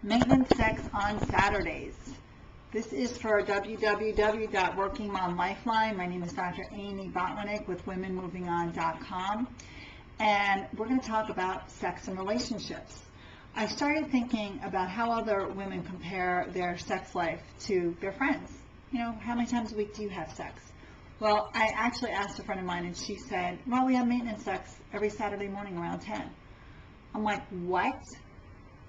Maintenance sex on Saturdays. This is for www.workingmomlifeline. My name is Dr. Amy Botwinick with womenmovingon.com, and we're going to talk about sex and relationships. I started thinking about how other women compare their sex life to their friends. You know, how many times a week do you have sex? Well, I actually asked a friend of mine, and she said, well, we have maintenance sex every Saturday morning around 10. I'm like, what?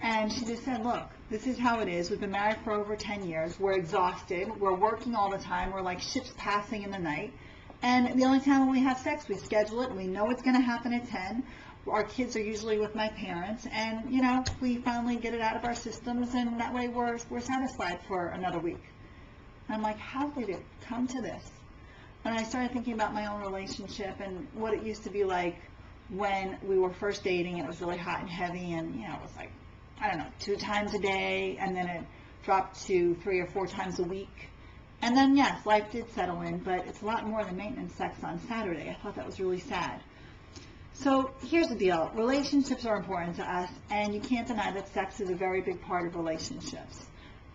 And she just said, look, this is how it is. We've been married for over 10 years. We're exhausted. We're working all the time. We're like ships passing in the night. And the only time when we have sex, we schedule it, and we know it's going to happen at 10. Our kids are usually with my parents, and, you know, we finally get it out of our systems, and that way we're satisfied for another week. And I'm like, how did it come to this? And I started thinking about my own relationship and what it used to be like when we were first dating. It was really hot and heavy, and, you know, it was like, I don't know, 2 times a day, and then it dropped to 3 or 4 times a week. And then, yes, life did settle in, but it's a lot more than maintenance sex on Saturday. I thought that was really sad. So here's the deal. Relationships are important to us, and you can't deny that sex is a very big part of relationships.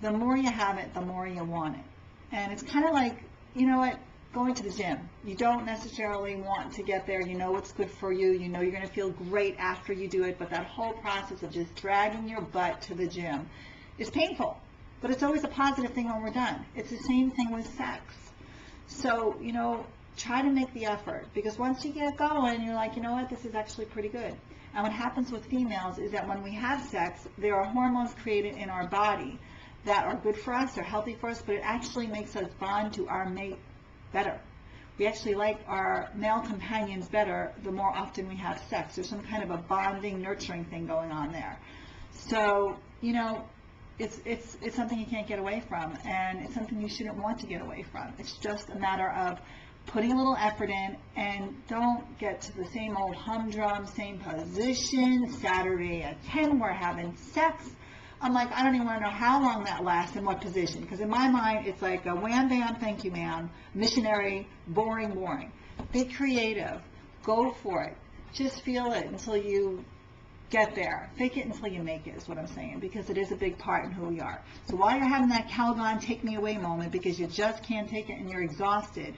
The more you have it, the more you want it. And it's kind of like, you know what, going to the gym. You don't necessarily want to get there. You know what's good for you. You know you're going to feel great after you do it, but that whole process of just dragging your butt to the gym is painful. But it's always a positive thing when we're done. It's the same thing with sex. So, you know, try to make the effort, because once you get going, you're like, you know what, this is actually pretty good. And what happens with females is that when we have sex, there are hormones created in our body that are good for us, they're healthy for us, but it actually makes us bond to our mate better. We actually like our male companions better the more often we have sex. There's some kind of a bonding, nurturing thing going on there. So, you know, it's something you can't get away from, and it's something you shouldn't want to get away from. It's just a matter of putting a little effort in, and don't get to the same old humdrum, same position. Saturday at 10, we're having sex. I'm like, I don't even want to know how long that lasts and what position, because in my mind, it's like a wham, bam, thank you, ma'am, missionary, boring, boring. Be creative. Go for it. Just feel it until you get there. Fake it until you make it is what I'm saying, because it is a big part in who we are. So while you're having that Calgon take me away moment because you just can't take it and you're exhausted,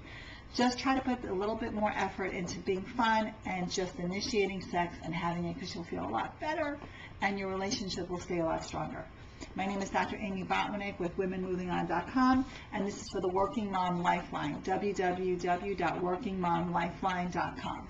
just try to put a little bit more effort into being fun and just initiating sex and having it, because you'll feel a lot better and your relationship will stay a lot stronger. My name is Dr. Amy Botwinick with womenmovingon.com, and this is for the Working Mom Lifeline, www.workingmomlifeline.com.